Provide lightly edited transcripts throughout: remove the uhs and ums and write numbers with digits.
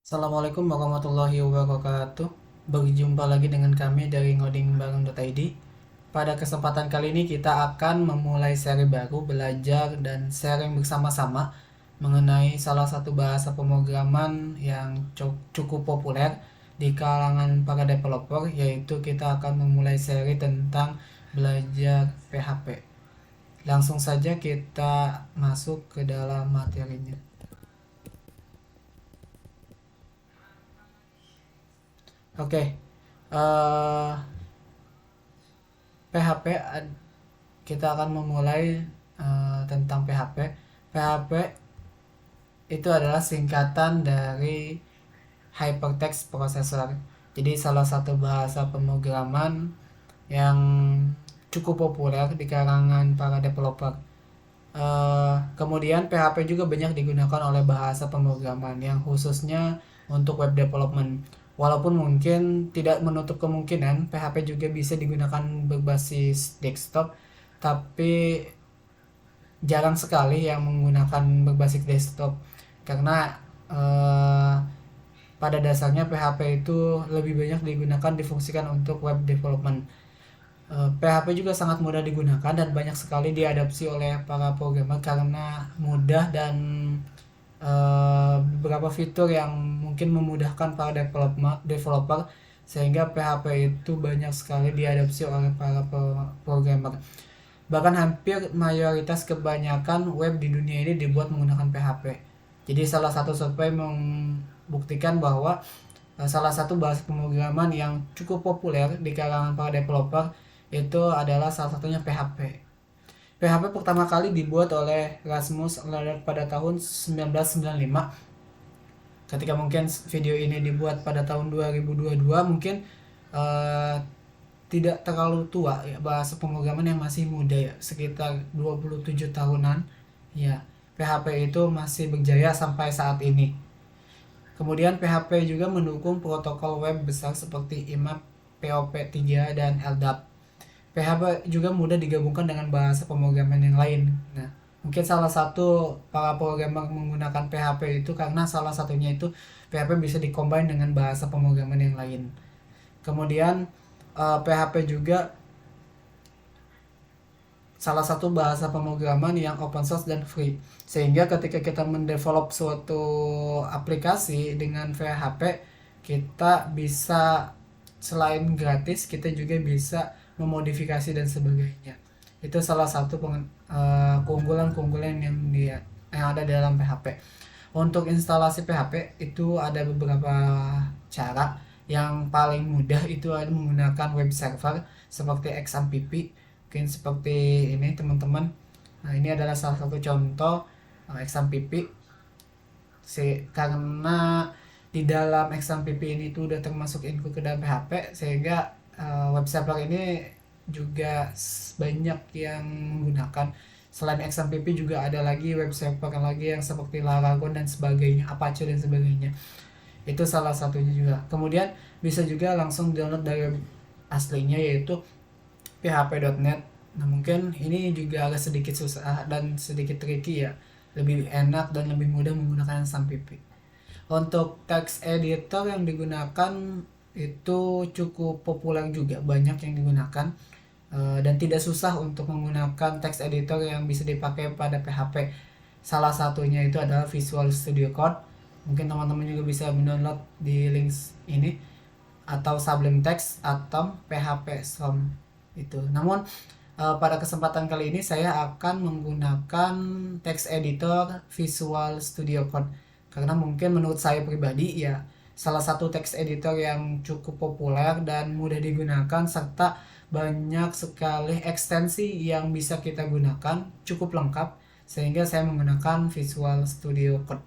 Assalamualaikum warahmatullahi wabarakatuh. Berjumpa lagi dengan kami dari ngodingbareng.id. Pada kesempatan kali ini kita akan memulai seri baru belajar dan sharing bersama-sama mengenai salah satu bahasa pemrograman yang cukup populer di kalangan para developer, yaitu kita akan memulai seri tentang belajar PHP. Langsung saja kita masuk ke dalam materinya. Oke, PHP kita akan memulai tentang PHP. PHP itu adalah singkatan dari Hypertext Processor. Jadi salah satu bahasa pemrograman yang cukup populer di kalangan para developer. Kemudian PHP juga banyak digunakan oleh bahasa pemrograman yang khususnya untuk web development. Walaupun mungkin tidak menutup kemungkinan PHP juga bisa digunakan berbasis desktop, tapi jarang sekali yang menggunakan berbasis desktop karena pada dasarnya PHP itu lebih banyak digunakan difungsikan untuk web development. PHP juga sangat mudah digunakan dan banyak sekali diadopsi oleh para programmer karena mudah dan beberapa fitur yang mungkin memudahkan para developer sehingga PHP itu banyak sekali diadopsi oleh para programmer. Bahkan hampir mayoritas kebanyakan web di dunia ini dibuat menggunakan PHP. Jadi salah satu survei membuktikan bahwa salah satu bahasa pemrograman yang cukup populer di kalangan para developer itu adalah salah satunya PHP. PHP pertama kali dibuat oleh Rasmus Lerner pada tahun 1995. Ketika mungkin video ini dibuat pada tahun 2022, mungkin uh, tidak terlalu tua ya, bahasa pemrograman yang masih muda ya, sekitar 27 tahunan ya. PHP itu masih berjaya sampai saat ini. Kemudian PHP juga mendukung protokol web besar seperti IMAP, POP3, dan LDAP. PHP juga mudah digabungkan dengan bahasa pemrograman yang lain. Nah, mungkin salah satu para programmer menggunakan PHP itu karena salah satunya itu PHP bisa dikombin dengan bahasa pemrograman yang lain. Kemudian PHP juga salah satu bahasa pemrograman yang open source dan free. Sehingga ketika kita mendevelop suatu aplikasi dengan PHP, kita bisa selain gratis, kita juga bisa memodifikasi dan sebagainya. Itu salah satu keunggulan-keunggulan yang ada dalam PHP. Untuk instalasi PHP itu ada beberapa cara. Yang paling mudah itu ada menggunakan web server seperti XAMPP. Mungkin seperti ini teman-teman. Nah, ini adalah salah satu contoh XAMPP. Karena di dalam XAMPP ini itu udah termasuk include ke dalam PHP, sehingga web server ini juga banyak yang menggunakan. Selain XAMPP juga ada lagi web server lagi yang seperti Laragon dan sebagainya, Apache dan sebagainya. Itu salah satunya juga. Kemudian bisa juga langsung download dari aslinya, yaitu php.net. Nah, mungkin ini juga agak sedikit susah dan sedikit tricky ya. Lebih enak dan lebih mudah menggunakan XAMPP. Untuk text editor yang digunakan itu cukup populer juga, banyak yang digunakan. Dan tidak susah untuk menggunakan text editor yang bisa dipakai pada PHP. Salah satunya itu adalah Visual Studio Code. Mungkin teman-teman juga bisa mendownload di link ini, atau Sublime Text atau PHP Storm itu. Namun pada kesempatan kali ini saya akan menggunakan text editor Visual Studio Code karena mungkin menurut saya pribadi ya salah satu text editor yang cukup populer dan mudah digunakan serta banyak sekali ekstensi yang bisa kita gunakan, cukup lengkap, sehingga saya menggunakan Visual Studio Code.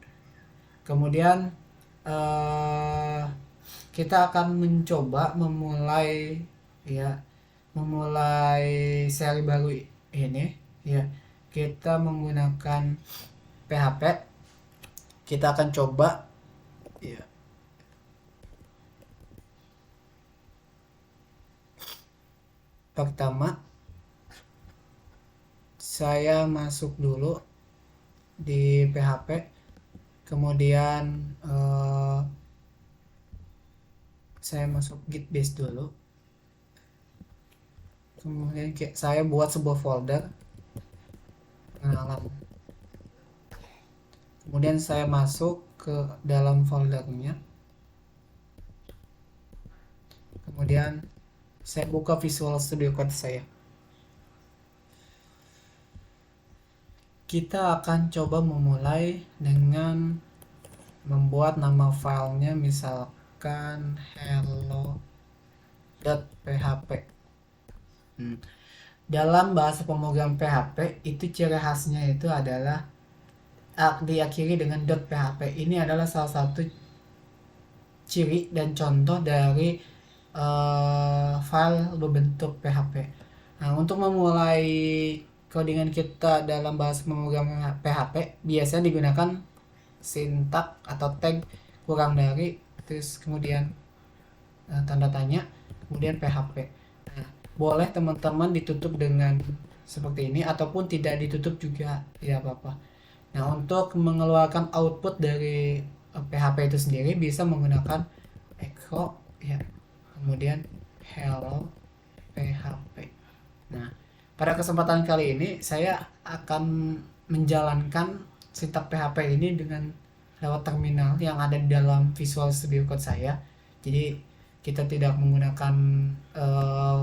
Kemudian kita akan mencoba memulai seri baru ini ya. Kita menggunakan PHP. Kita akan coba ya. Pertama saya masuk dulu di PHP, kemudian saya masuk git base dulu, kemudian saya buat sebuah folder pengenalan, kemudian saya masuk ke dalam foldernya, kemudian saya buka Visual Studio Code saya. Kita akan coba memulai dengan membuat nama filenya misalkan hello.php. Dalam bahasa pemrogram PHP itu ciri khasnya itu adalah diakhiri dengan .php. Ini adalah salah satu ciri dan contoh dari file berbentuk PHP. Nah, untuk memulai codingan kita dalam bahasa pemrograman PHP biasanya digunakan sintak atau tag kurang dari, terus kemudian tanda tanya, kemudian PHP. Nah, boleh teman-teman ditutup dengan seperti ini ataupun tidak ditutup juga tidak apa-apa. Nah, untuk mengeluarkan output dari PHP itu sendiri bisa menggunakan echo ya, kemudian hello PHP. Nah, pada kesempatan kali ini saya akan menjalankan sintak PHP ini dengan lewat terminal yang ada di dalam Visual Studio Code saya. Jadi kita tidak menggunakan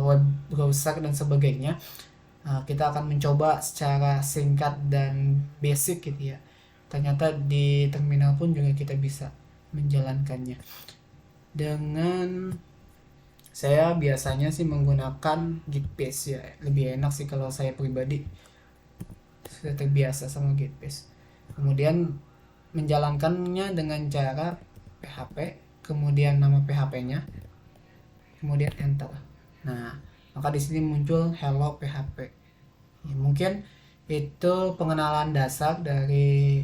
web browser dan sebagainya. Kita akan mencoba secara singkat dan basic gitu ya. Ternyata di terminal pun juga kita bisa menjalankannya. Dengan saya biasanya sih menggunakan git base ya, lebih enak sih kalau saya pribadi, sudah terbiasa sama git base. Kemudian menjalankannya dengan cara PHP, kemudian nama PHP-nya, kemudian enter. Nah, maka di sini muncul hello PHP. Ya, mungkin itu pengenalan dasar dari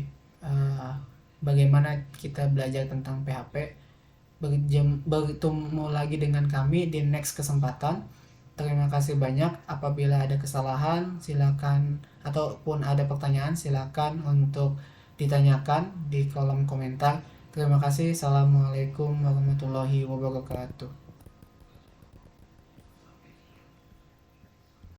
bagaimana kita belajar tentang PHP. Bertemu lagi dengan kami di next kesempatan. Terima kasih banyak. Apabila ada kesalahan silakan, ataupun ada pertanyaan silakan untuk ditanyakan di kolom komentar. Terima kasih. Assalamualaikum warahmatullahi wabarakatuh.